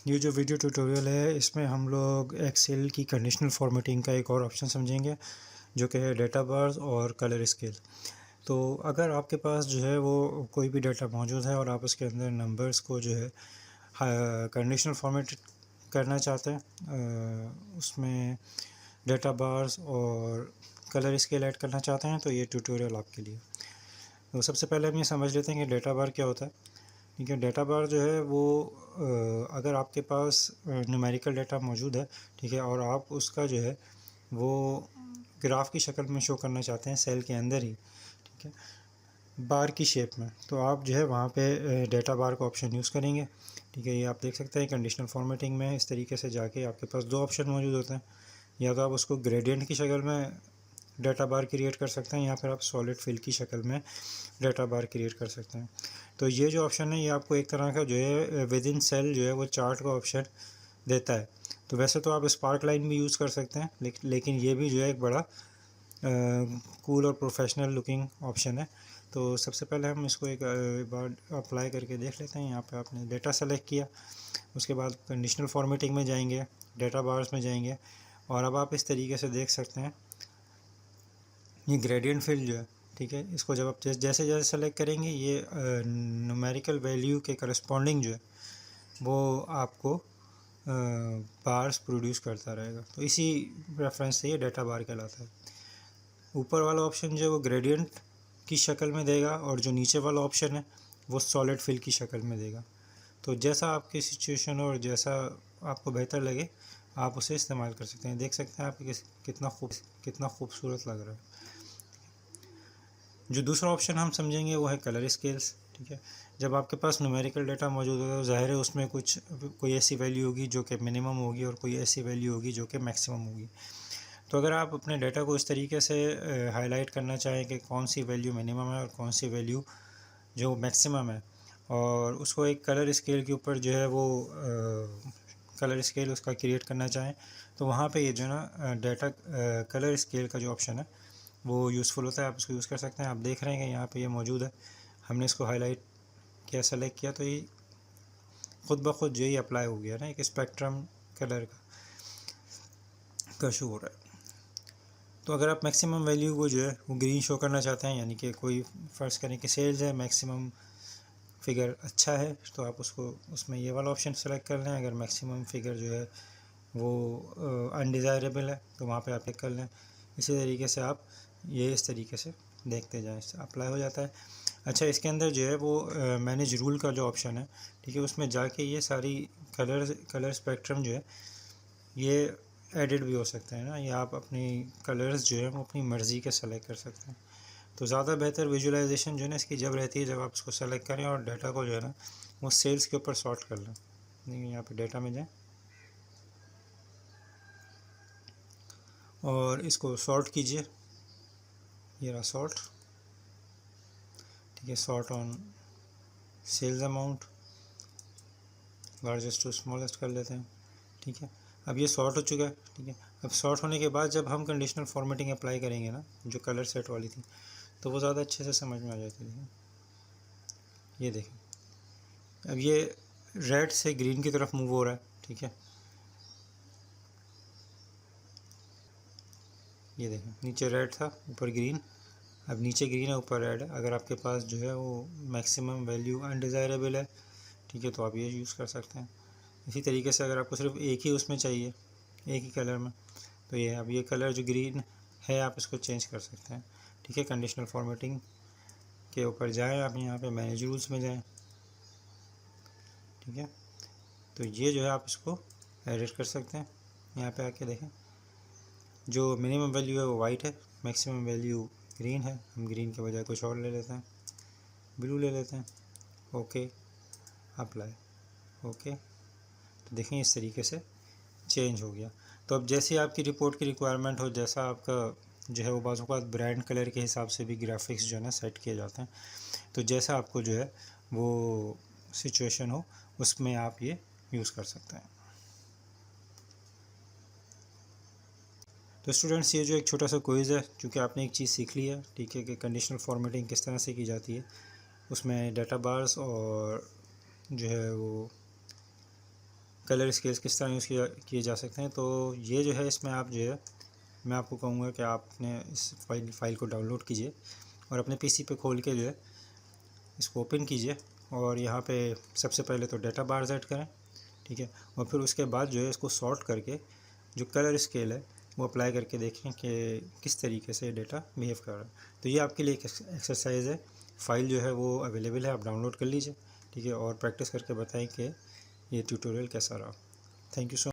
ये जो video tutorial है इसमें हम लोग एक्सेल की कंडीशनल फॉर्मेटिंग का एक और ऑप्शन समझेंगे जो कि है डेटा बार्स और कलर स्केल। तो अगर आपके पास जो है वो कोई भी डाटा मौजूद है और आप उसके अंदर नंबर्स को जो है कंडीशनल फॉर्मेट करना चाहते हैं, उसमें डेटा बार्स और कलर स्केल ऐड करना चाहते हैं, तो ये ट्यूटोरियल आपके लिए। तो सबसे पहले हम ये समझ लेते हैं कि डेटा बार क्या होता है। ठीक है, डेटा बार जो है वो अगर आपके पास न्यूमेरिकल डाटा मौजूद है, ठीक है, और आप उसका जो है वो ग्राफ की शक्ल में शो करना चाहते हैं सेल के अंदर ही, ठीक है, बार की शेप में, तो आप जो है वहाँ पे डेटा बार का ऑप्शन यूज़ करेंगे। ठीक है, ये आप देख सकते हैं कंडीशनल फॉर्मेटिंग में इस तरीके से जाके आपके पास दो ऑप्शन मौजूद होते हैं। या तो आप उसको ग्रेडियंट की शक्ल में डाटा बार क्रिएट कर सकते हैं या फिर आप सॉलिड फिल की शक्ल में डाटा बार क्रिएट कर सकते हैं। तो ये जो ऑप्शन है ये आपको एक तरह का जो है विद इन सेल जो है वो चार्ट का ऑप्शन देता है। तो वैसे तो आप स्पार्क लाइन भी यूज़ कर सकते हैं, लेकिन ये भी जो है एक बड़ा कूल और प्रोफेशनल लुकिंग ऑप्शन है। तो सबसे पहले हम इसको एक बार अप्लाई करके देख लेते हैं। यहाँ पे आपने डेटा सेलेक्ट किया, उसके बाद कंडीशनल फॉर्मेटिंग में जाएंगे, डेटा बार्स में जाएंगे, और अब आप इस तरीके से देख सकते हैं ये ग्रेडियंट फिल जो है, ठीक है, इसको जब आप जैसे जैसे सेलेक्ट करेंगे ये न्यूमेरिकल वैल्यू के करस्पॉन्डिंग जो है वो आपको बार्स प्रोड्यूस करता रहेगा। तो इसी रेफरेंस से ये डेटा बार कहलाता है। ऊपर वाला ऑप्शन जो है वो ग्रेडियंट की शक्ल में देगा और जो नीचे वाला ऑप्शन है वो सॉलिड फिल की शक्ल में देगा। तो जैसा आपकी सिचुएशन हो और जैसा आपको बेहतर लगे आप उसे इस्तेमाल कर सकते हैं। देख सकते हैं आप कितना खूबसूरत लग रहा है। जो दूसरा ऑप्शन हम समझेंगे वो है कलर स्केल्स। ठीक है, जब आपके पास न्यूमेरिकल डाटा मौजूद होगा तो ज़ाहिर है उसमें कोई ऐसी वैल्यू होगी जो कि मिनिमम होगी और कोई ऐसी वैल्यू होगी जो कि मैक्सिमम होगी। तो अगर आप अपने डाटा को इस तरीके से हाईलाइट करना चाहें कि कौन सी वैल्यू मिनिमम है और कौन सी वैल्यू जो मैक्सिमम है, और उसको एक कलर स्केल के ऊपर जो है वो कलर स्केल उसका क्रिएट करना चाहें, तो वहाँ पे ये जो है ना डाटा कलर स्केल का जो ऑप्शन है वो यूज़फुल होता है। आप इसको यूज़ कर सकते हैं। आप देख रहे हैं कि यहाँ पे ये मौजूद है, हमने इसको हाईलाइट किया, सेलेक्ट किया, तो ये खुद ब खुद जो ही अप्लाई हो गया ना, एक स्पेक्ट्रम कलर का शो हो रहा है। तो अगर आप मैक्सिमम वैल्यू को जो है वो ग्रीन शो करना चाहते हैं, यानी कि कोई फ़र्ज़ करें कि सेल्स है, मैक्सिमम फिगर अच्छा है, तो आप उसमें ये वाला ऑप्शन सेलेक्ट कर लें। अगर मैक्सिमम फिगर जो है वो अनडिज़ायरेबल है तो वहाँ पे आप क्लिक कर लें। इसी तरीके से आप ये इस तरीके से देखते जाएं, अप्लाई हो जाता है। अच्छा, इसके अंदर जो है वो मैनेज रूल का जो ऑप्शन है, ठीक है, उसमें जाके ये सारी कलर स्पेक्ट्रम जो है ये एडिट भी हो सकते हैं ना, ये आप अपनी कलर्स जो है वो अपनी मर्ज़ी के सेलेक्ट कर सकते हैं। तो ज़्यादा बेहतर विजुअलाइजेशन जो है ना इसकी जब रहती है जब आप इसको सेलेक्ट करें और डाटा को जो है ना वो सेल्स के ऊपर सॉर्ट कर लें। यहाँ पे डाटा में जाएं और इसको सॉर्ट कीजिए, ये रहा सॉर्ट। ठीक है, sort on sales amount, largest to smallest कर लेते हैं। ठीक है, अब ये सॉर्ट हो चुका है। ठीक है, अब सॉर्ट होने के बाद जब हम कंडीशनल फॉर्मेटिंग अप्लाई करेंगे ना, जो कलर सेट वाली थी, तो वो ज़्यादा अच्छे से समझ में आ जाती है। ये देखें, अब ये रेड से ग्रीन की तरफ मूव हो रहा है। ठीक है, ये देखें, नीचे रेड था, ऊपर ग्रीन, अब नीचे ग्रीन है, ऊपर रेड है। अगर आपके पास जो है वो मैक्सिमम वैल्यू अनडिज़ायरेबल है, ठीक है, तो आप ये यूज़ कर सकते हैं। इसी तरीके से अगर आपको सिर्फ एक ही उसमें चाहिए, एक ही कलर में, तो ये अब ये कलर जो ग्रीन है आप इसको चेंज कर सकते हैं। ठीक है, कंडीशनल फॉर्मेटिंग के ऊपर जाएं, आप यहाँ पे मैनेज रूल्स में जाएं। ठीक है, तो ये जो है आप इसको एडिट कर सकते हैं। यहाँ पे आके देखें, जो मिनिमम वैल्यू है वो वाइट है, मैक्सिमम वैल्यू ग्रीन है। हम ग्रीन के बजाय कुछ और ले लेते हैं, ब्लू ले लेते हैं। ओके, अप्लाई, ओके, तो देखें इस तरीके से चेंज हो गया। तो अब जैसी आपकी रिपोर्ट की रिक्वायरमेंट हो, जैसा आपका जो है वो बाज़ औक़ात ब्रांड कलर के हिसाब से भी ग्राफिक्स जो है ना सेट किए जाते हैं, तो जैसा आपको जो है वो सिचुएशन हो उसमें आप ये यूज़ कर सकते हैं। तो स्टूडेंट्स, ये जो एक छोटा सा क्विज़ है, चूँकि आपने एक चीज़ सीख ली है, ठीक है, कि कंडीशनल फॉर्मेटिंग किस तरह से की जाती है, उसमें डाटा बार्स और जो है वो कलर स्केल्स किस तरह यूज़ किए जा सकते हैं। तो ये जो है इसमें आप जो है मैं आपको कहूँगा कि आपने इस फाइल को डाउनलोड कीजिए और अपने पीसी पे खोल के जो है इसको ओपन कीजिए और यहाँ पे सबसे पहले तो डेटा बार सेट करें, ठीक है। और फिर उसके बाद जो है इसको सॉर्ट करके जो कलर स्केल है वो अप्लाई करके देखें कि किस तरीके से डेटा बिहेव कर रहा है। तो ये आपके लिए एक एक्सरसाइज है। फ़ाइल जो है वो अवेलेबल है, आप डाउनलोड कर लीजिए, ठीक है। और प्रैक्टिस करके बताएं कि ये ट्यूटोरियल कैसा रहा। Thank you so